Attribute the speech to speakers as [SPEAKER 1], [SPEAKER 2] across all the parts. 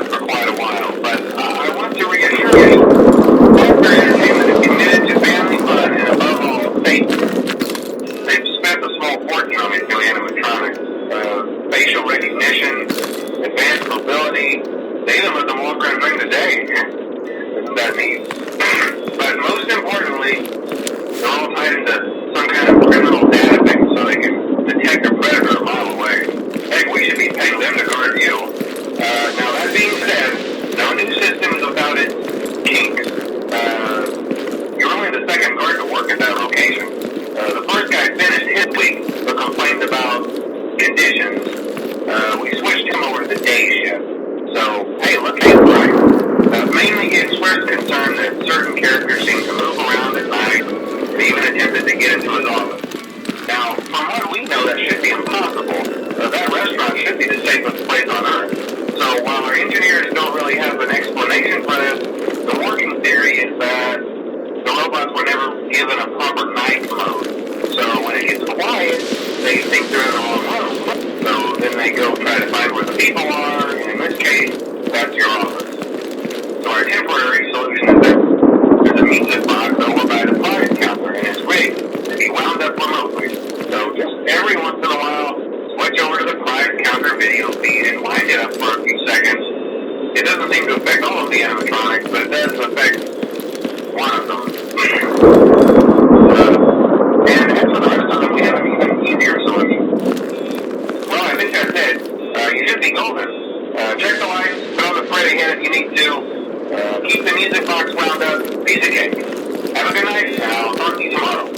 [SPEAKER 1] for quite a while, but I want to reassure you, Factor Entertainment is committed to family fun and above all, safety. They've spent a small fortune on these new animatronics. Facial recognition, advanced mobility, they even let them walk around during the day. Isn't that neat? But most importantly, they're all tied into some kind of criminal database so they can detect a predator a mile away. Heck, we should be paying them to guard you. Now that being said, no new system is without its kinks. You're only the second guard to work at that location. The first guy finished his week but complained about conditions. We switched him over to the day shift. So, hey, look, he's right. Mainly he expressed concern that certain characters seem to move around at night and even attempted to get into his office. Now, from what we know, that should be impossible. That restaurant should be the safest place on Earth. So while our engineers don't really have an explanation for this, the working theory is that the robots were never given a proper night mode. So when it gets quiet, they think they're in the wrong room. So then they go try to find where the people are, and in this case, that's your office. So our temporary solution is that there's a music box over by the prize counter, and it's rigged to be wound up remotely. So just every once in a while, switch over to the prize counter video feed and wind it up for a few seconds. It doesn't seem to affect all of the animatronics, but it does affect one of them. And as for the rest of them, we have an even easier solution. Well, I think that's it. You should be golden. Check the lights, put on the spray again if you need to. Keep the music box wound up. Piece of cake. Have a good night, and I'll talk to you tomorrow.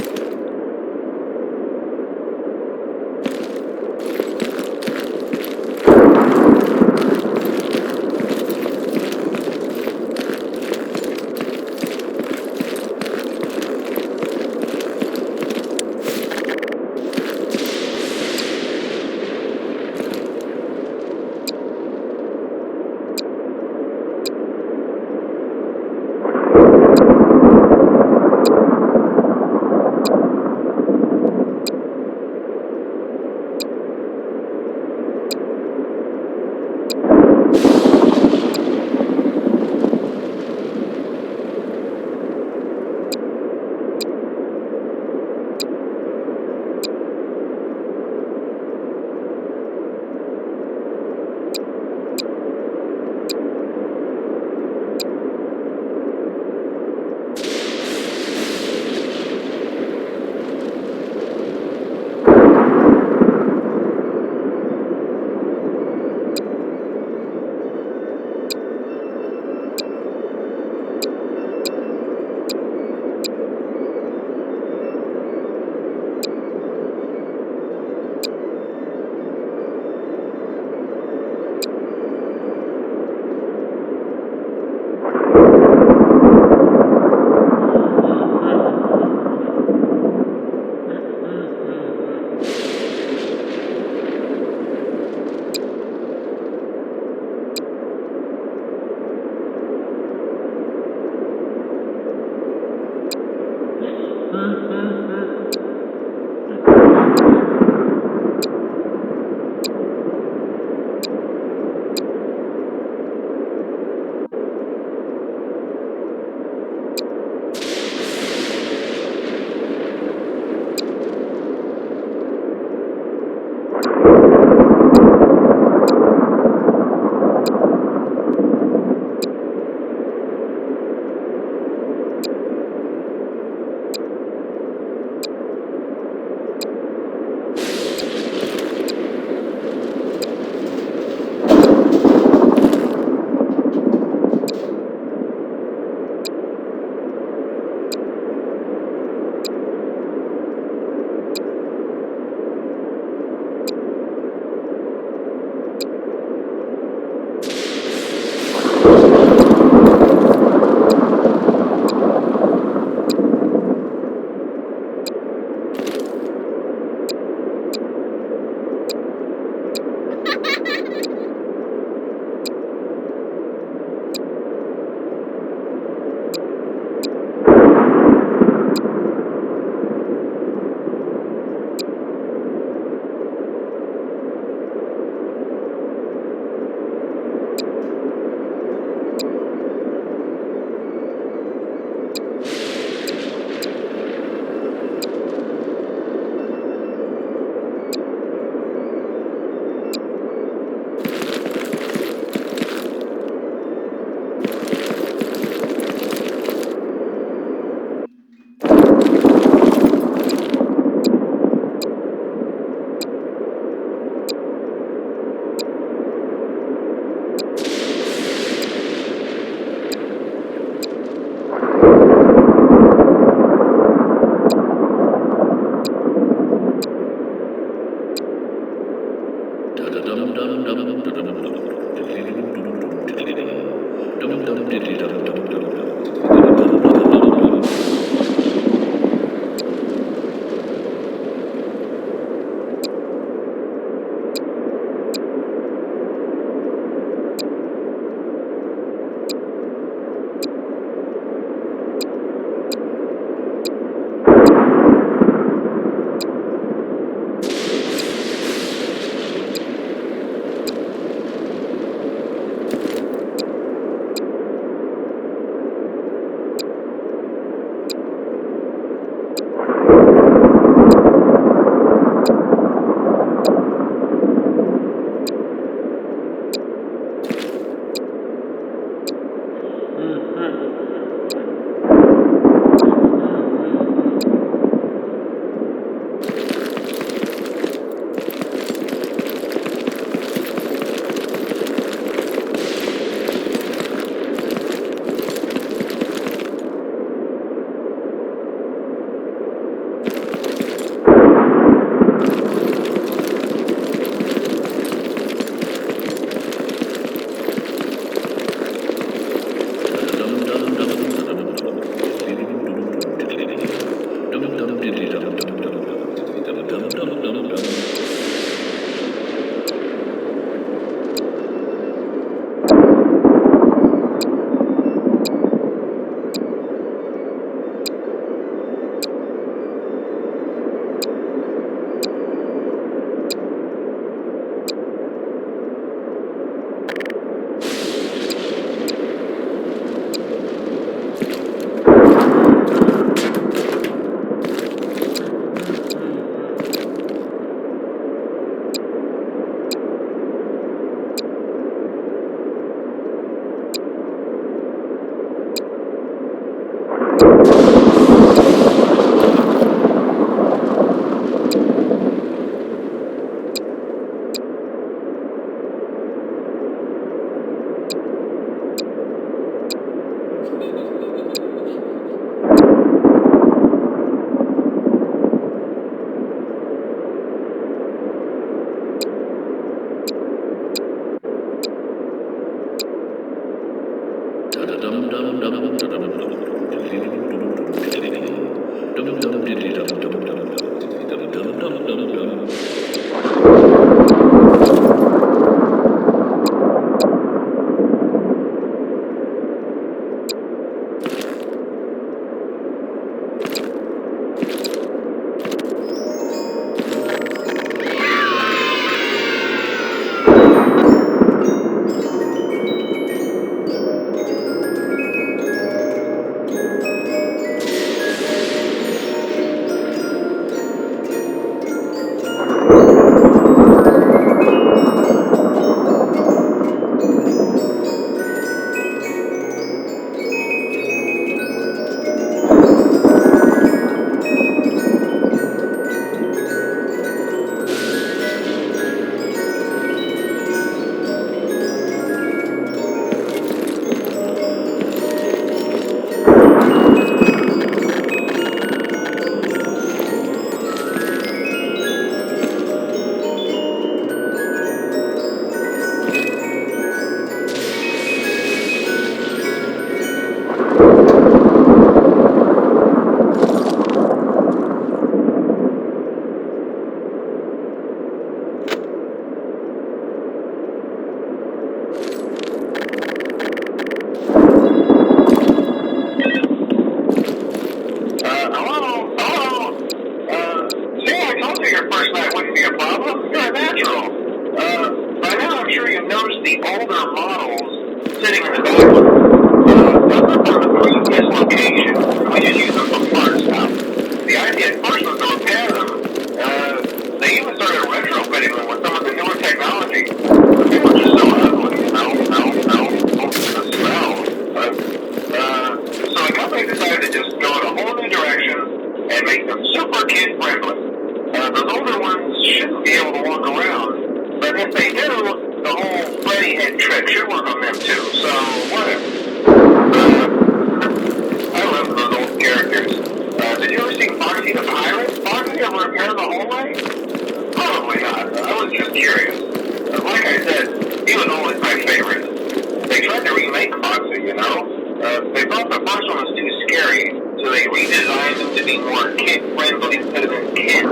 [SPEAKER 1] They thought the first one was too scary, so they redesigned them to be more kid-friendly instead of them kids,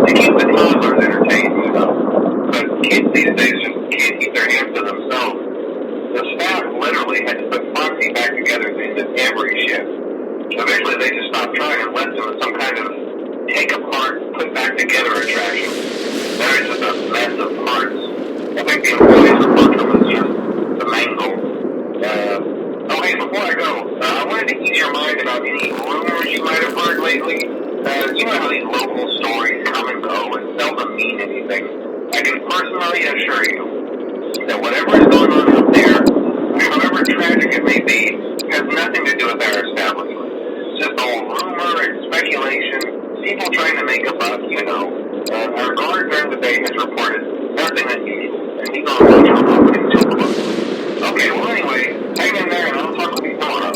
[SPEAKER 1] to keep the toddlers entertained. But kids these days just can't keep their hands to themselves. The staff literally had to put Foxy back together at the end of every shift. Eventually they just stopped trying and left him in some kind of take apart, put back together attraction. There is just a mess of parts. I think the employees refer to them as just the mangle. Hey, before I go, I wanted to ease your mind about any rumors you might have heard lately. You know how these local stories come and go and seldom mean anything. I can personally assure you that whatever is going on out there, however tragic it may be, has nothing to do with our establishment. It's just all rumor and speculation, people trying to make a buck. Our guard during the day has reported nothing unusual, and he's on lunch from opening 2 o'clock. Okay, well anyway, hang in there and I'll talk with you tomorrow.